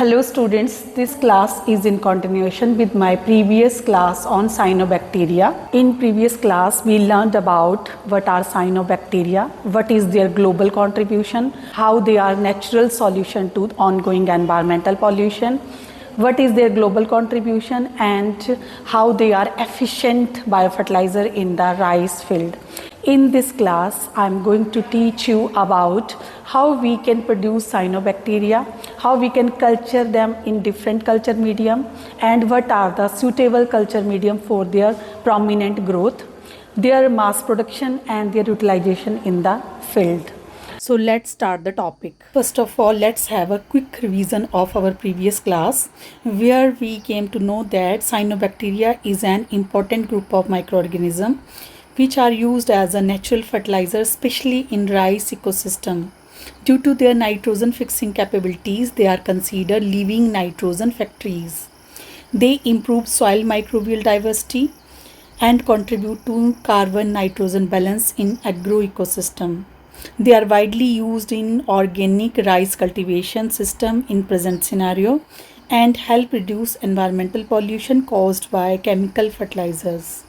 Hello students, this class is in continuation with my previous class on cyanobacteria. In previous class, we learned about what are cyanobacteria, what is their global contribution, how they are natural solution to ongoing environmental pollution, what is their global contribution and how they are efficient biofertilizer in the rice field. In this class, I am going to teach you about how we can produce cyanobacteria, how we can culture them in different culture medium, and what are the suitable culture medium for their prominent growth, their mass production and their utilization in the field. So let's start the topic. First of all, let's have a quick revision of our previous class where we came to know that cyanobacteria is an important group of microorganisms which are used as a natural fertilizer, especially in rice ecosystem. Due to their nitrogen fixing capabilities, they are considered living nitrogen factories. They improve soil microbial diversity and contribute to carbon-nitrogen balance in agro-ecosystem. They are widely used in organic rice cultivation system in present scenario and help reduce environmental pollution caused by chemical fertilizers.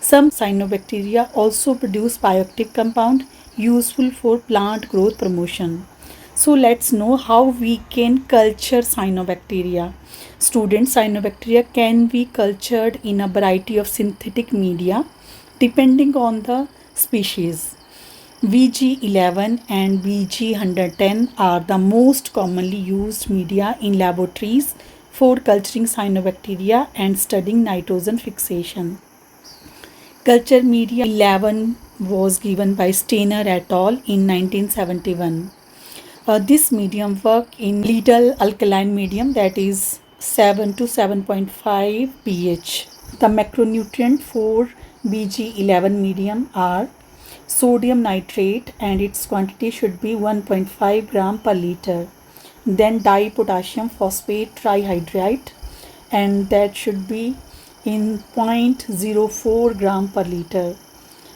Some cyanobacteria also produce bioactive compound useful for plant growth promotion. So let's know how we can culture cyanobacteria. Students, cyanobacteria can be cultured in a variety of synthetic media depending on the species. VG11 and VG110 are the most commonly used media in laboratories for culturing cyanobacteria and studying nitrogen fixation. Culture media 11 was given by Steiner et al. In 1971. This medium work in little alkaline medium, that is 7 to 7.5 pH. The macronutrient for BG11 medium are sodium nitrate and its quantity should be 1.5 gram per liter. Then dipotassium phosphate trihydrate and that should be in 0.04 gram per liter.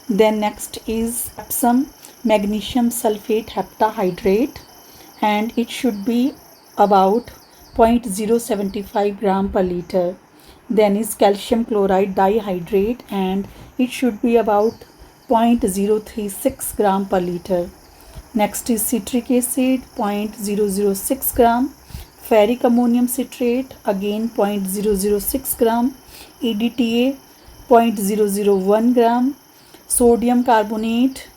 Then next is Epsom magnesium sulfate heptahydrate and it should be about 0.075 gram per liter. Then is calcium chloride dihydrate and it should be about 0.036 gram per liter. Next is citric acid 0.006 gram, ferric ammonium citrate again 0.006 gram, EDTA 0.001 gram, sodium carbonate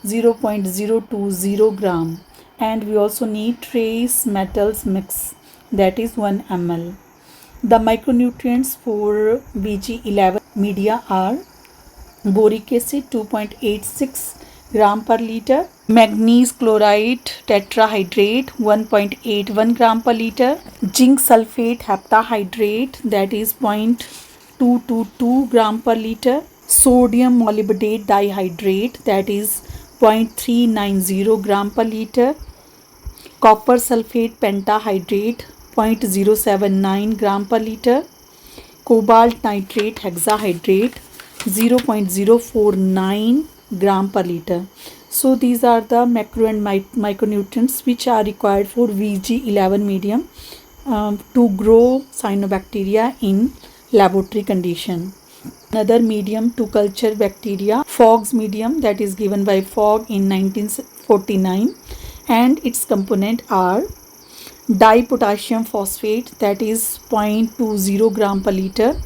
0.020 gram, and we also need trace metals mix, that is 1 ml. The micronutrients for BG11 media are boric acid 2.86 gram per liter, manganese chloride tetrahydrate 1.81 gram per liter, zinc sulfate heptahydrate that is 0.222 gram per liter, sodium molybdate dihydrate that is 0.390 gram per liter, copper sulfate pentahydrate 0.079 gram per liter, cobalt nitrate hexahydrate 0.049 gram per liter. So these are the macro and micronutrients which are required for VG11 medium to grow cyanobacteria in laboratory condition. Another medium to culture bacteria, Fogg's medium, that is given by Fogg in 1949, and its component are dipotassium phosphate that is 0.20 gram per liter,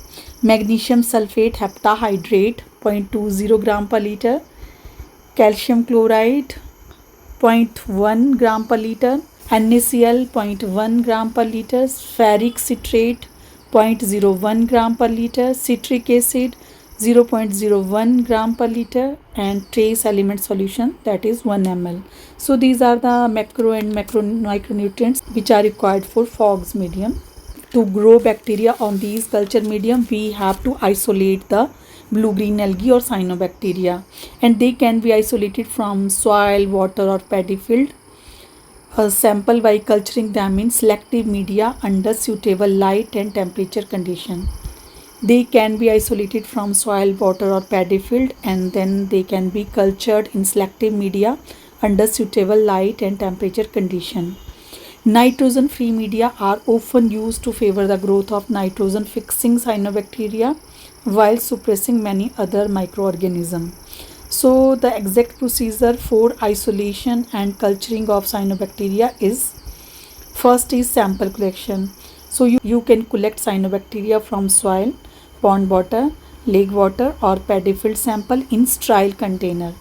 magnesium sulfate heptahydrate 0.20 gram per liter, calcium chloride 0.1 gram per liter, NaCl 0.1 gram per liter, ferric citrate 0.01 gram per liter, citric acid 0.01 gram per liter, and trace element solution that is 1 ml. So these are the macro and micronutrients which are required for Fogg's medium. To grow bacteria on these culture medium, we have to isolate the blue-green algae or cyanobacteria, and they can be isolated from soil, water or paddy field. A sample by culturing them in selective media under suitable light and temperature condition. They can be isolated from soil, water or paddy field, and then they can be cultured in selective media under suitable light and temperature condition. Nitrogen free media are often used to favor the growth of nitrogen fixing cyanobacteria while suppressing many other microorganisms. So the exact procedure for isolation and culturing of cyanobacteria is: first is sample collection. So you can collect cyanobacteria from soil, pond water, lake water or paddy field sample in sterile container.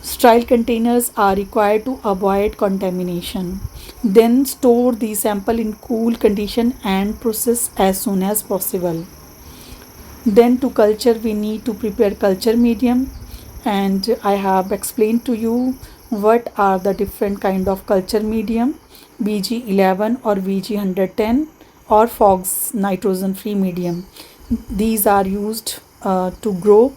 Sterile containers are required to avoid contamination. Then store the sample in cool condition and process as soon as possible. Then to culture we need to prepare culture medium, and I have explained to you what are the different kind of culture medium: VG11 or VG110 or Fogg's nitrogen free medium. These are used to grow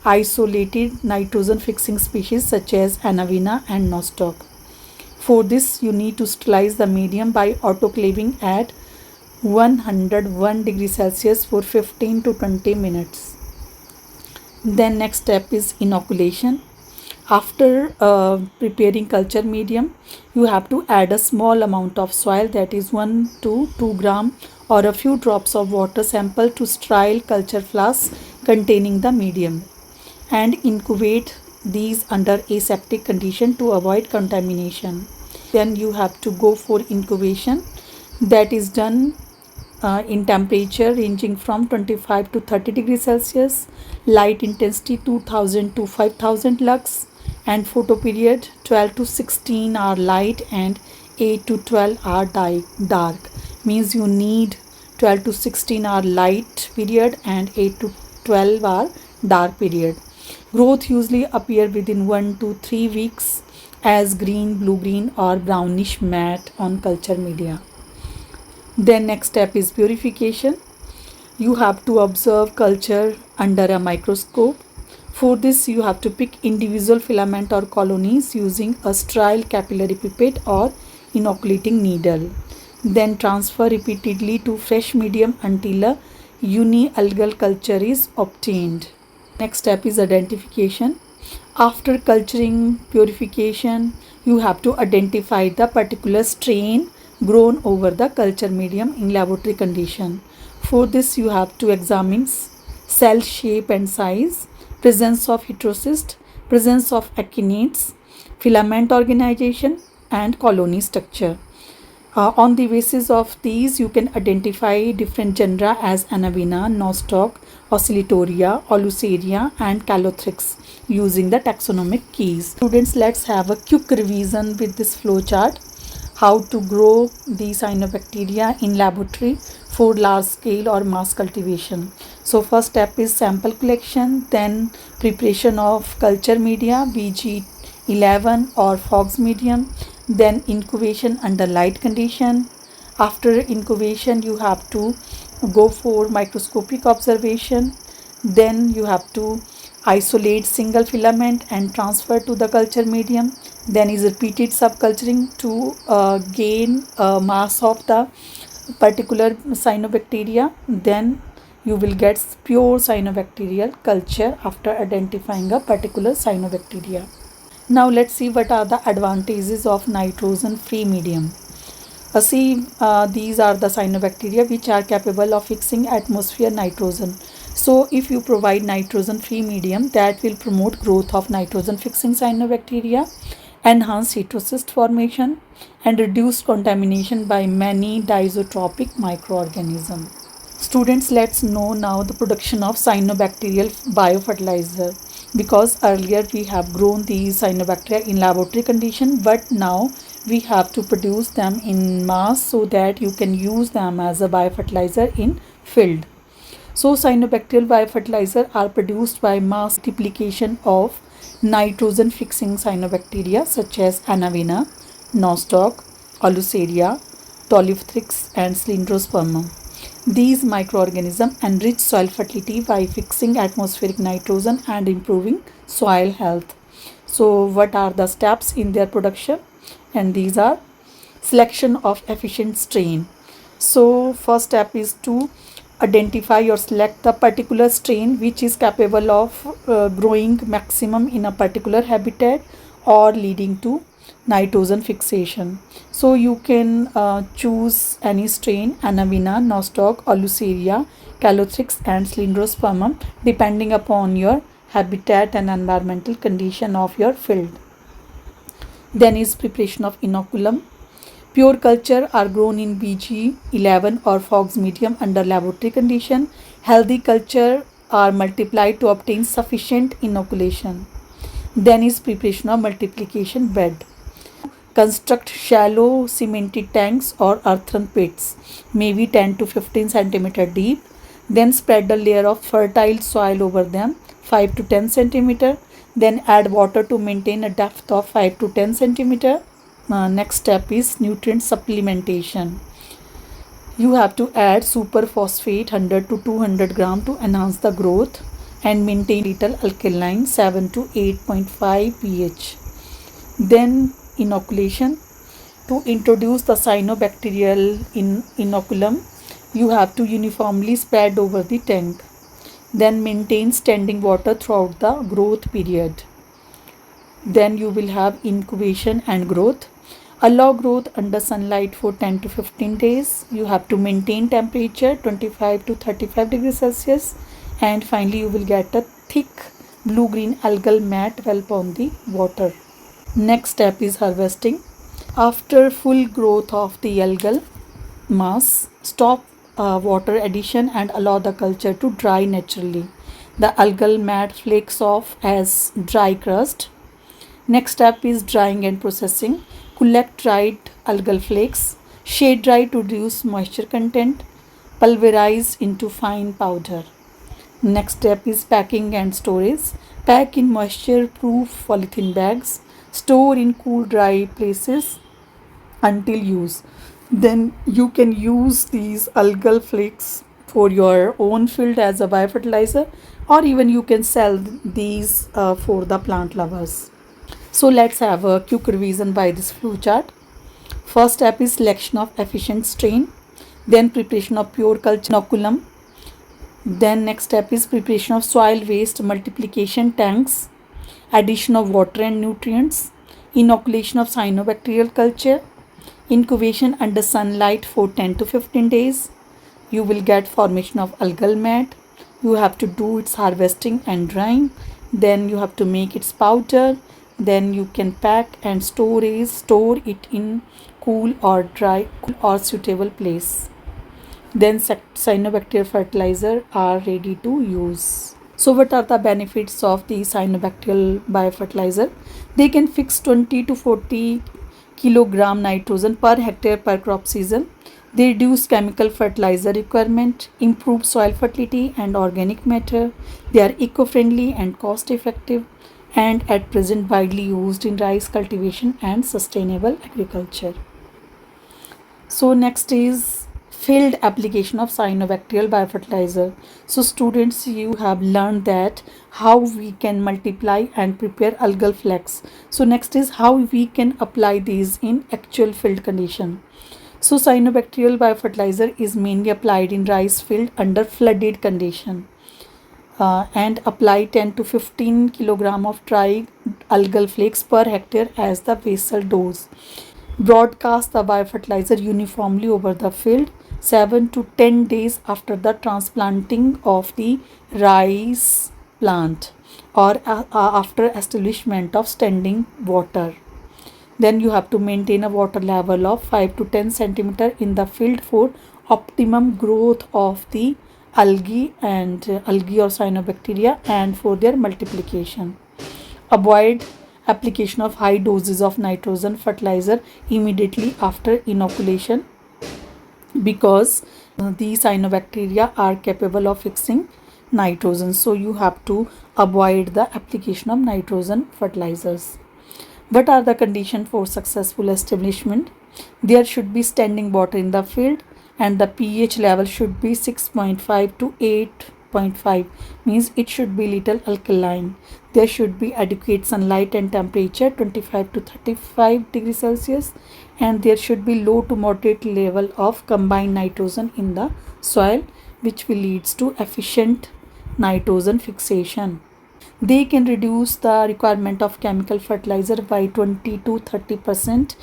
isolated nitrogen fixing species such as Anavina and Nostoc. For this you need to sterilize the medium by autoclaving at 101 degrees Celsius for 15 to 20 minutes. Then next step is inoculation. After preparing culture medium, you have to add a small amount of soil, that is 1 to 2 gram, or a few drops of water sample to sterile culture flask containing the medium, and incubate these under aseptic condition to avoid contamination. Then you have to go for incubation, that is done in temperature ranging from 25 to 30 degrees Celsius, light intensity 2000 to 5000 lux, and photo period 12 to 16 hour light and 8 to 12 hour dark. Means you need 12 to 16 hour light period and 8 to 12 hour dark period. Growth usually appear within 1 to 3 weeks as green, blue-green or brownish matte on culture media. Then next step is purification. You have to observe culture under a microscope. For this you have to pick individual filament or colonies using a sterile capillary pipette or inoculating needle. Then transfer repeatedly to fresh medium until a unialgal culture is obtained. Next step is identification. After culturing purification, you have to identify the particular strain grown over the culture medium in laboratory condition. For this you have to examine cell shape and size, presence of heterocyst, presence of actinides, filament organization and colony structure. On the basis of these you can identify different genera as Anavina, Nostoc, Oscillatoria, Oluceria and Calothrix using the taxonomic keys. Students, let's have a quick revision with this flowchart. How to grow the cyanobacteria in laboratory for large scale or mass cultivation. So first step is sample collection, then preparation of culture media VG11 or Fogg's medium, then incubation under light condition. After incubation you have to go for microscopic observation, then you have to isolate single filament and transfer to the culture medium. Then is repeated subculturing to gain mass of the particular cyanobacteria. Then you will get pure cyanobacterial culture after identifying a particular cyanobacteria. Now let's see what are the advantages of nitrogen free medium. These are the cyanobacteria which are capable of fixing atmosphere nitrogen. So if you provide nitrogen free medium, that will promote growth of nitrogen fixing cyanobacteria, enhance heterocyst formation and reduce contamination by many diisotropic microorganisms. Students, let's know now the production of cyanobacterial biofertilizer, because earlier we have grown these cyanobacteria in laboratory condition, but now we have to produce them in mass so that you can use them as a biofertilizer in field. So cyanobacterial biofertilizer are produced by mass multiplication of nitrogen fixing cyanobacteria such as Anavina, Nostoc, Oluceria, Toliphthrix and Cylindrospermum. These microorganisms enrich soil fertility by fixing atmospheric nitrogen and improving soil health. So what are the steps in their production? And these are selection of efficient strain. So first step is to identify or select the particular strain which is capable of growing maximum in a particular habitat or leading to nitrogen fixation. So you can choose any strain: Anavina, Nostoc, Oluceria, Calothrix and Cylindrospermum, depending upon your habitat and environmental condition of your field. Then is preparation of inoculum. Pure culture are grown in BG11 or Fox medium under laboratory condition. Healthy culture are multiplied to obtain sufficient inoculation. Then is preparation of multiplication bed. Construct shallow cemented tanks or earthen pits, maybe 10 to 15 centimeter deep. Then spread a layer of fertile soil over them, 5 to 10 centimeter. Then add water to maintain a depth of 5 to 10 centimeter. Next step is nutrient supplementation. You have to add superphosphate 100 to 200 gram to enhance the growth and maintain little alkaline 7 to 8.5 pH. Then inoculation. To introduce the cyanobacterial inoculum, you have to uniformly spread over the tank. Then maintain standing water throughout the growth period. Then you will have incubation and growth. Allow growth under sunlight for 10 to 15 days. You have to maintain temperature 25 to 35 degrees Celsius. And finally you will get a thick blue-green algal mat whelp on the water. Next step is harvesting. After full growth of the algal mass, stop water addition and allow the culture to dry naturally. The algal mat flakes off as dry crust. Next step is drying and processing. Collect dried algal flakes, shade dry to reduce moisture content, pulverize into fine powder. Next step is packing and storage. Pack in moisture-proof polythene bags. Store in cool, dry places until use. Then you can use these algal flakes for your own field as a biofertilizer, or even you can sell these for the plant lovers. So let's have a quick revision by this flowchart. First step is selection of efficient strain, then preparation of pure culture inoculum. Then next step is preparation of soil waste multiplication tanks, addition of water and nutrients, inoculation of cyanobacterial culture, incubation under sunlight for 10 to 15 days. You will get formation of algal mat. You have to do its harvesting and drying. Then you have to make its powder. Then you can pack and store it in cool or dry or suitable place. Then cyanobacterial fertilizer are ready to use. So what are the benefits of the cyanobacterial biofertilizer? They can fix 20 to 40 kilogram nitrogen per hectare per crop season. They reduce chemical fertilizer requirement, improve soil fertility and organic matter. They are eco-friendly and cost-effective, and at present widely used in rice cultivation and sustainable agriculture. So next is field application of cyanobacterial biofertilizer. So students, you have learned that how we can multiply and prepare algal flakes. So next is how we can apply these in actual field condition. So cyanobacterial biofertilizer is mainly applied in rice field under flooded condition. And apply 10 to 15 kilogram of dry algal flakes per hectare as the basal dose. Broadcast the biofertilizer uniformly over the field 7 to 10 days after the transplanting of the rice plant or after establishment of standing water. Then you have to maintain a water level of 5 to 10 centimeter in the field for optimum growth of the algae or cyanobacteria and for their multiplication. Avoid application of high doses of nitrogen fertilizer immediately after inoculation because these cyanobacteria are capable of fixing nitrogen. So you have to avoid the application of nitrogen fertilizers. What are the conditions for successful establishment? There should be standing water in the field and the pH level should be 6.5 to 8.5, means it should be little alkaline. There should be adequate sunlight and temperature 25 to 35 degrees Celsius, and there should be low to moderate level of combined nitrogen in the soil, which will leads to efficient nitrogen fixation. They can reduce the requirement of chemical fertilizer by 20 to 30%,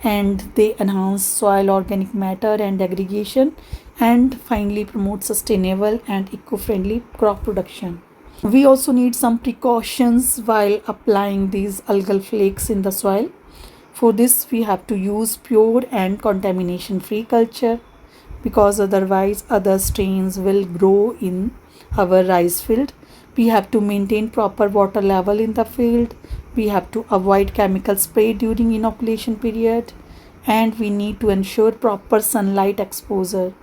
and they enhance soil organic matter and aggregation, and finally promote sustainable and eco-friendly crop production. We also need some precautions while applying these algal flakes in the soil. For this, we have to use pure and contamination free culture, because otherwise other strains will grow in our rice field. We have to maintain proper water level in the field. We have to avoid chemical spray during inoculation period, and we need to ensure proper sunlight exposure.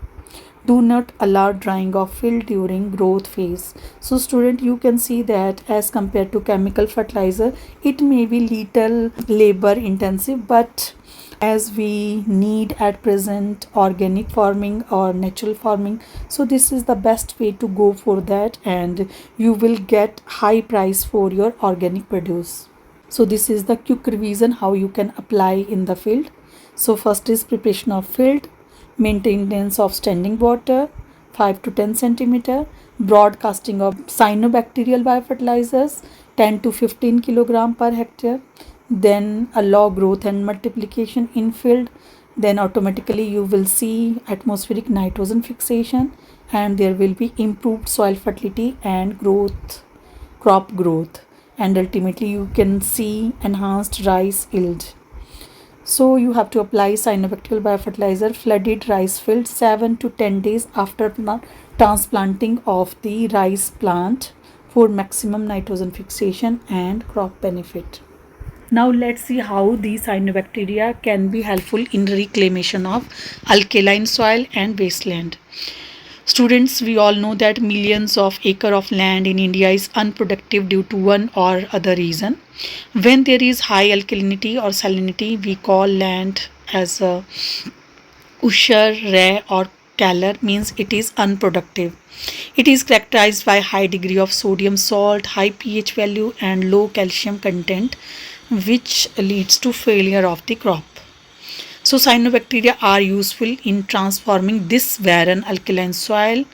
Do not allow drying of field during growth phase. So student, you can see that as compared to chemical fertilizer, it may be little labor intensive, but as we need at present organic farming or natural farming, so this is the best way to go for that, and you will get high price for your organic produce. So this is the quick revision how you can apply in the field. So first is preparation of field, maintenance of standing water 5 to 10 centimeter, broadcasting of cyanobacterial biofertilizers 10 to 15 kilogram per hectare, then allow growth and multiplication in field, then automatically you will see atmospheric nitrogen fixation, and there will be improved soil fertility and growth, crop growth, and ultimately you can see enhanced rice yield. So you have to apply cyanobacterial biofertilizer flooded rice field 7 to 10 days after transplanting of the rice plant for maximum nitrogen fixation and crop benefit. Now let's see how the cyanobacteria can be helpful in reclamation of alkaline soil and wasteland. Students, we all know that millions of acre of land in India is unproductive due to one or other reason. When there is high alkalinity or salinity, we call land as a Ushar, Rare or Kalar, means it is unproductive. It is characterized by high degree of sodium salt, high pH value and low calcium content, which leads to failure of the crop. So cyanobacteria are useful in transforming this barren alkaline soil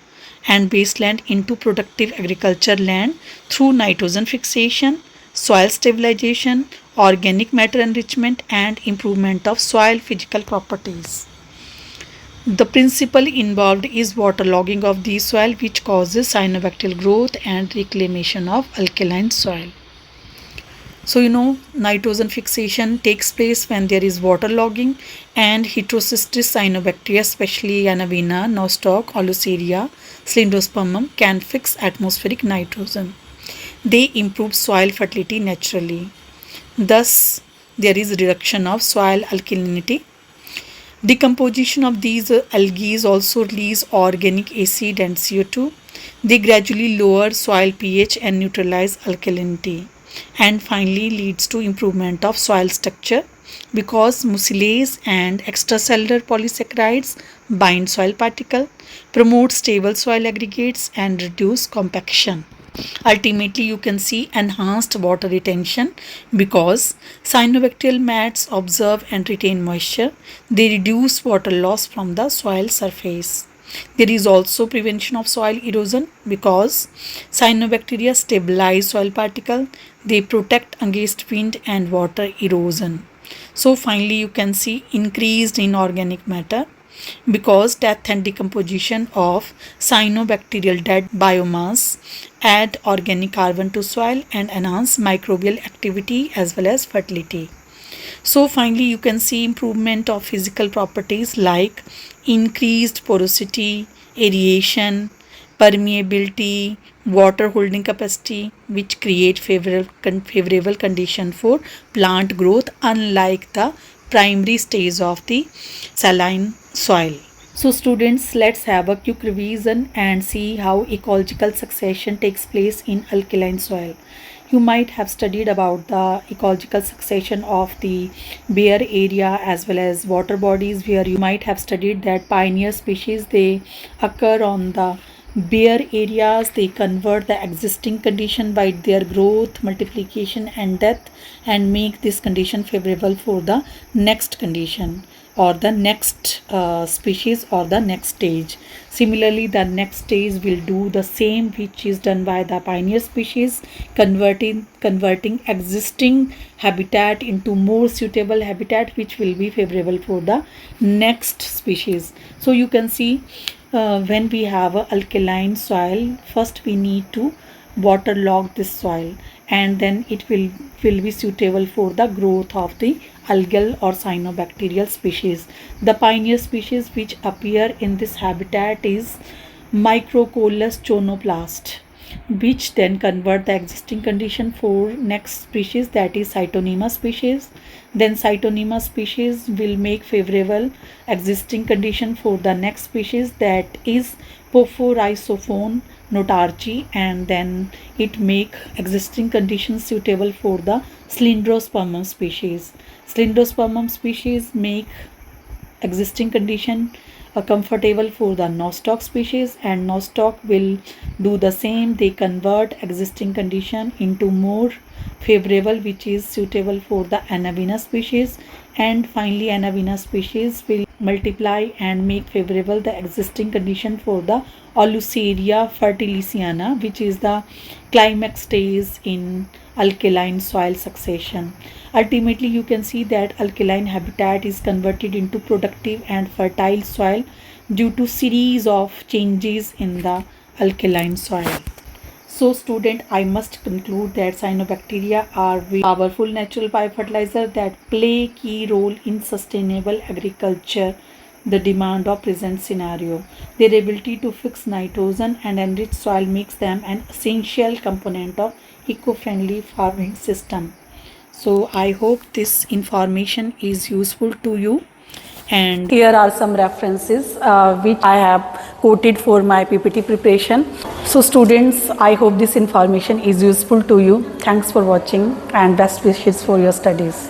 and wasteland into productive agriculture land through nitrogen fixation, soil stabilization, organic matter enrichment and improvement of soil physical properties. The principle involved is waterlogging of the soil, which causes cyanobacterial growth and reclamation of alkaline soil. So nitrogen fixation takes place when there is waterlogging, and heterocystis cyanobacteria, especially Yanavina, Nostoc, Alocaria, Cylindrospermum, can fix atmospheric nitrogen. They improve soil fertility naturally. Thus, there is reduction of soil alkalinity. Decomposition of these algae also release organic acid and CO2. They gradually lower soil pH and neutralize alkalinity, and finally leads to improvement of soil structure, because mucilase and extracellular polysaccharides bind soil particle, promote stable soil aggregates and reduce compaction. Ultimately, you can see enhanced water retention, because cyanobacterial mats observe and retain moisture. They reduce water loss from the soil surface. There is also prevention of soil erosion, because cyanobacteria stabilize soil particle. They protect against wind and water erosion. So finally, you can see increased inorganic matter, because death and decomposition of cyanobacterial dead biomass add organic carbon to soil and enhance microbial activity as well as fertility. So finally, you can see improvement of physical properties like increased porosity, aeration, permeability, water holding capacity, which create favorable condition for plant growth, unlike the primary stage of the saline soil. So students, let's have a quick revision and see how ecological succession takes place in alkaline soil. You might have studied about the ecological succession of the bare area as well as water bodies, where you might have studied that pioneer species, they occur on the bare areas. They convert the existing condition by their growth, multiplication and death, and make this condition favorable for the next condition. or the next species or the next stage. Similarly, the next stage will do the same which is done by the pioneer species, converting existing habitat into more suitable habitat which will be favorable for the next species. So you can see when we have a alkaline soil, first we need to waterlog this soil, and then it will be suitable for the growth of the algal or cyanobacterial species. The pioneer species which appear in this habitat is Microcoelus chonoplast, which then convert the existing condition for next species, that is Cytonema species. Then Cytonema species will make favorable existing condition for the next species, that is Porphyrosophone notarchi, and then it make existing conditions suitable for the Cylindrospermum species. Cylindrospermum species make existing condition comfortable for the nostoc species, and nostoc will do the same. They convert existing condition into more favorable which is suitable for the Anabaena species, and finally Anabaena species will multiply and make favorable the existing condition for the Aluceria fertiliciana, which is the climax stage in alkaline soil succession. Ultimately, you can see that alkaline habitat is converted into productive and fertile soil due to series of changes in the alkaline soil. So student, I must conclude that cyanobacteria are very powerful natural biofertilizer that play key role in sustainable agriculture, the demand of present scenario. Their ability to fix nitrogen and enrich soil makes them an essential component of eco-friendly farming system. So I hope this information is useful to you, and here are some references which I have quoted for my PPT preparation. So students, I hope this information is useful to you. Thanks for watching and best wishes for your studies.